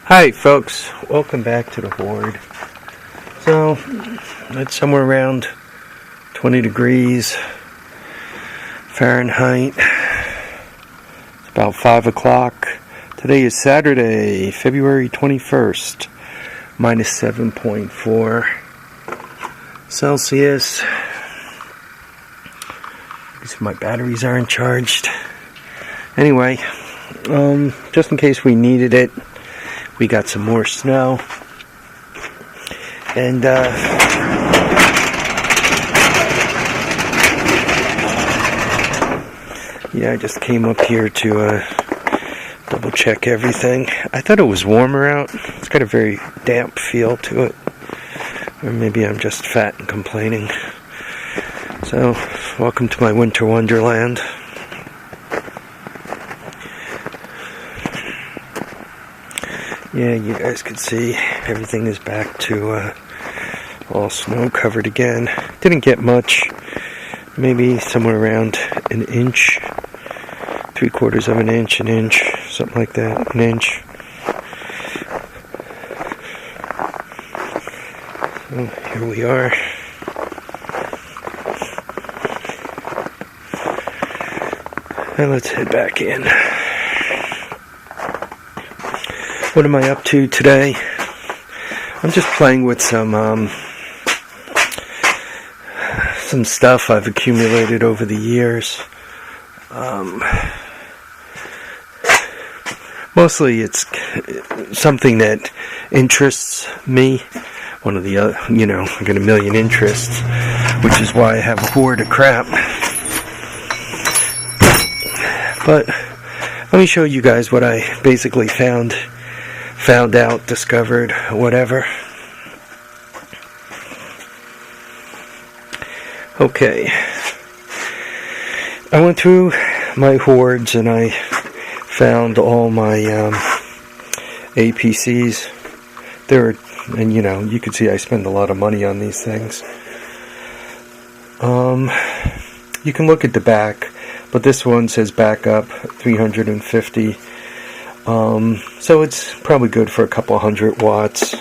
Hi folks, welcome back to the board. So it's somewhere around 20 degrees Fahrenheit. It's about 5 o'clock. Today is Saturday, February 21st, minus 7.4 Celsius. Because my batteries aren't charged. Anyway, just in case we needed it, we got some more snow, and yeah, I just came up here to double check everything. I thought it was warmer out. It's got a very damp feel to it, or maybe I'm just fat and complaining. So, welcome to my winter wonderland. Yeah, you guys can see everything is back to all snow covered again. Didn't get much, maybe somewhere around an inch, 3/4 of an inch, an inch, something like that, an inch. So here we are. And let's head back in. What am I up to today? I'm just playing with some stuff I've accumulated over the years. Mostly it's something that interests me. One of the other, I got a million interests, which is why I have a hoard of crap. But let me show you guys what I basically found out, discovered, whatever. Okay. I went through my hoards and I found all my APCs. And you can see I spend a lot of money on these things. You can look at the back, but this one says backup 350. So it's probably good for a couple 100 watts.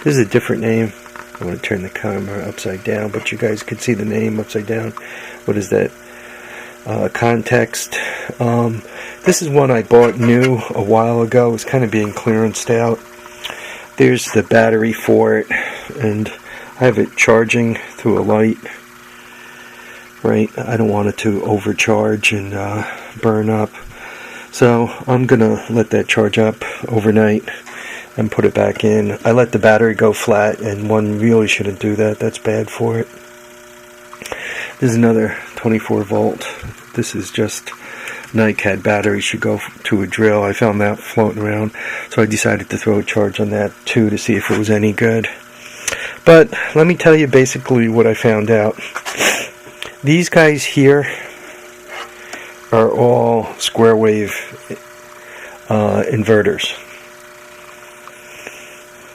This is a different name. I want to turn the camera upside down, but you guys can see the name upside down. What is that? Context. This is one I bought new a while ago. It's kind of being clearanced out. There's the battery for it, and I have it charging through a light. Right, I don't want it to overcharge and burn up, so I'm gonna let that charge up overnight and put it back in. I let the battery go flat, and one really shouldn't do that. That's bad for it. This is another 24 volt. This is just NiCad battery, should go to a drill. I found that floating around, so I decided to throw a charge on that too to see if it was any good. But let me tell you basically what I found out. These guys here are all square wave inverters.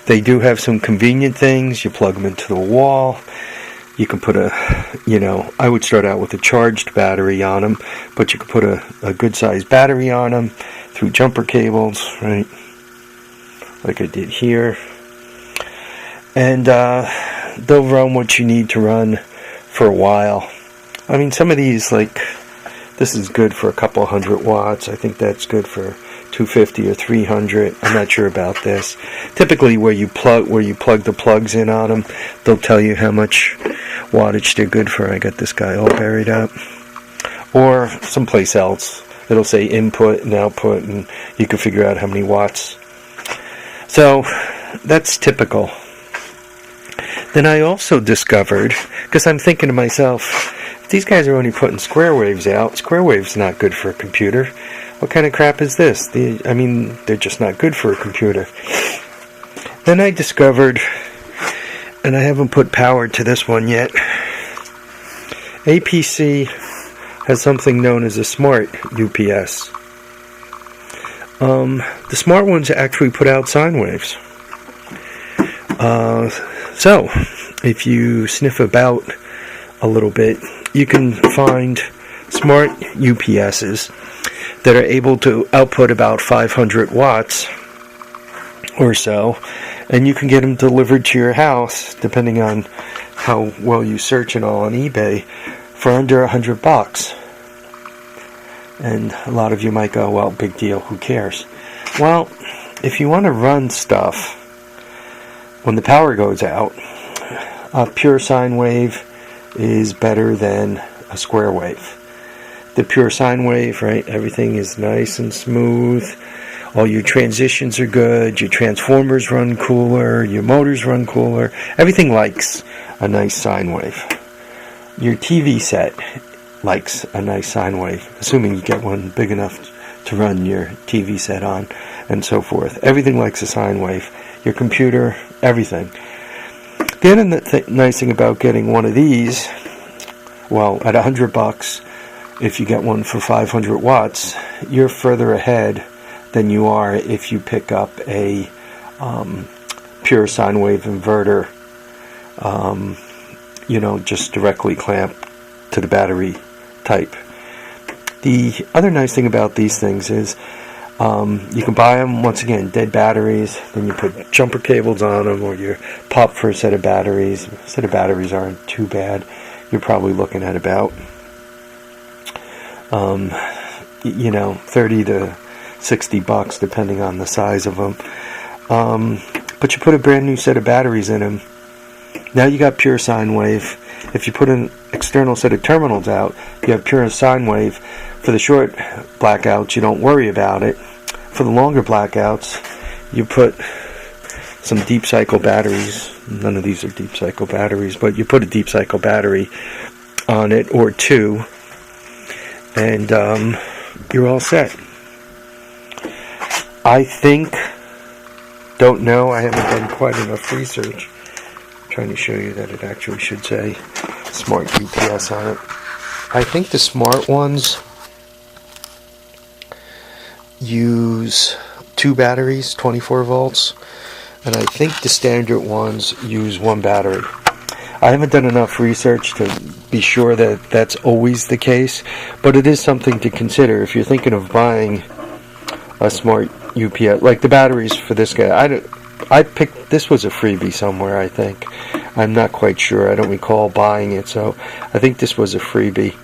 They do have some convenient things. You plug them into the wall. You can put I would start out with a charged battery on them, but you could put a good sized battery on them through jumper cables, right? Like I did here. And they'll run what you need to run for a while. I mean, some of these, like, this is good for a couple 100 watts. I think that's good for 250 or 300. I'm not sure about this. Typically, where you plug the plugs in on them, they'll tell you how much wattage they're good for. I got this guy all buried up. Or someplace else, it'll say input and output, and you can figure out how many watts. So, that's typical. Then I also discovered, because I'm thinking to myself, these guys are only putting square waves out. Square waves not good for a computer. What kind of crap is this? They're just not good for a computer. Then I discovered, and I haven't put power to this one yet, APC has something known as a smart UPS. The smart ones actually put out sine waves. So, if you sniff about a little bit, you can find smart UPSs that are able to output about 500 watts or so, and you can get them delivered to your house, depending on how well you search and all on eBay, for under $100. And a lot of you might go, well, big deal, who cares? Well, if you want to run stuff when the power goes out, a pure sine wave is better than a square wave. The pure sine wave, right, everything is nice and smooth. All your transitions are good, your transformers run cooler, your motors run cooler. Everything likes a nice sine wave. Your TV set likes a nice sine wave, assuming you get one big enough to run your TV set on, and so forth. Everything likes a sine wave. Your computer, everything. The other nice thing about getting one of these, well, at $100, if you get one for 500 watts, you're further ahead than you are if you pick up a pure sine wave inverter, just directly clamped to the battery type. The other nice thing about these things is you can buy them, once again, dead batteries, then you put jumper cables on them, or you pop for a set of batteries. A set of batteries aren't too bad. You're probably looking at about 30 to $60 depending on the size of them. But you put a brand new set of batteries in them. Now you got pure sine wave. If you put an external set of terminals out, you have pure sine wave. For the short blackouts, you don't worry about it. For the longer blackouts, you put some deep cycle batteries. None of these are deep cycle batteries, but you put a deep cycle battery on it, or two, and you're all set. I think, don't know, I haven't done quite enough research. I'm trying to show you that it actually should say smart UPS on it. I think the smart ones use 2 batteries, 24 volts, and I think the standard ones use 1 battery. I haven't done enough research to be sure that that's always the case, but it is something to consider if you're thinking of buying a smart UPS. Like the batteries for this guy, I picked, this was a freebie somewhere, I think. I'm not quite sure. I don't recall buying it, so I think this was a freebie.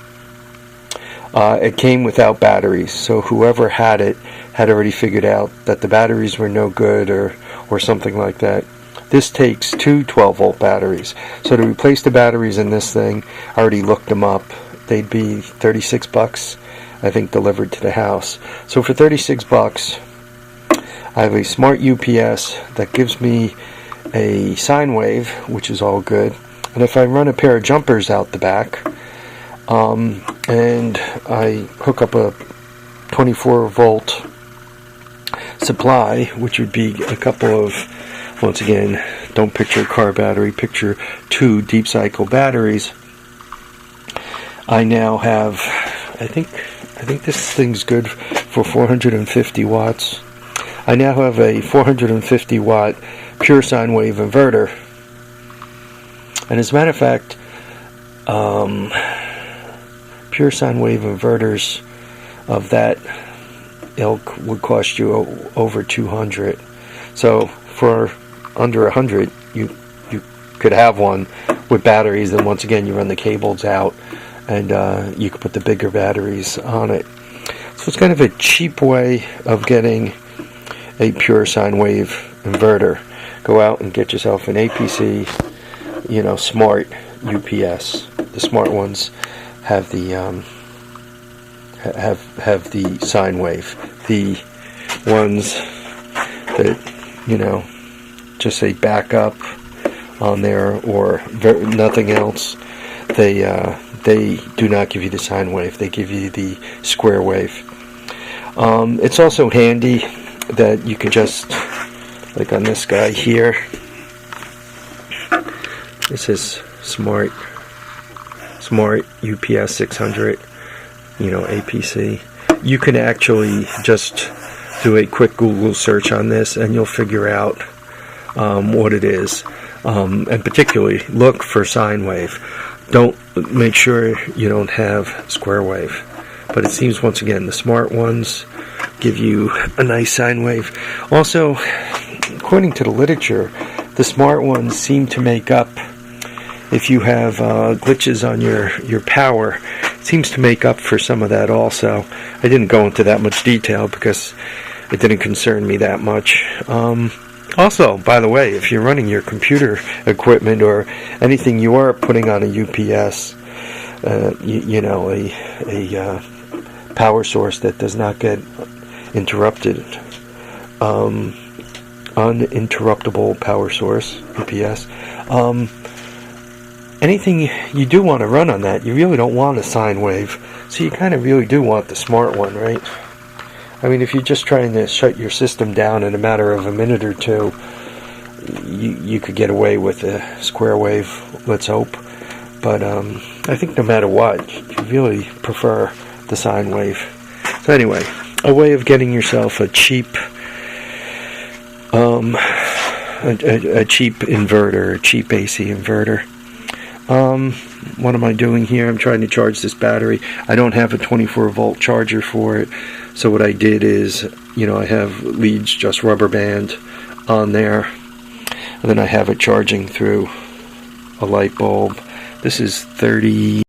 It came without batteries, so whoever had it had already figured out that the batteries were no good or something like that. This takes 2 12-volt batteries. So to replace the batteries in this thing, I already looked them up. They'd be $36, I think, delivered to the house. So for $36, I have a smart UPS that gives me a sine wave, which is all good. And if I run a pair of jumpers out the back, and I hook up a 24-volt supply, which would be a couple of, once again, don't picture a car battery, picture 2 deep cycle batteries. I now have, I think this thing's good for 450 watts. I now have a 450 watt pure sine wave inverter. And as a matter of fact, pure sine wave inverters of that ilk would cost you over $200. So for under $100, you could have one with batteries. Then once again, you run the cables out, and you could put the bigger batteries on it. So it's kind of a cheap way of getting a pure sine wave inverter. Go out and get yourself an APC, smart UPS. The smart ones have the have the sine wave. The ones that just say backup on there or nothing else, they do not give you the sine wave. They give you the square wave. It's also handy that you can just, like on this guy here, this is smart UPS 600, APC. You can actually just do a quick Google search on this and you'll figure out what it is, and particularly look for sine wave. Make sure you don't have square wave, But it seems, once again, the smart ones give you a nice sine wave. Also, according to the literature, the smart ones seem to make up, if you have glitches on your power, it seems to make up for some of that also. I didn't go into that much detail because it didn't concern me that much. Also, by the way, if you're running your computer equipment or anything you are putting on a UPS, you know, a power source that does not get interrupted, uninterruptible power source, UPS, anything you do want to run on that, you really don't want a sine wave, so you kind of really do want the smart one, right? I mean, if you're just trying to shut your system down in a matter of a minute or two, you could get away with a square wave, let's hope. But I think no matter what, you really prefer the sine wave. So anyway, a way of getting yourself a cheap a cheap inverter, a cheap AC inverter. What am I doing here? I'm trying to charge this battery. I don't have a 24 volt charger for it, so what I did is, you know, I have leads, just rubber band on there, and then I have it charging through a light bulb. This is 30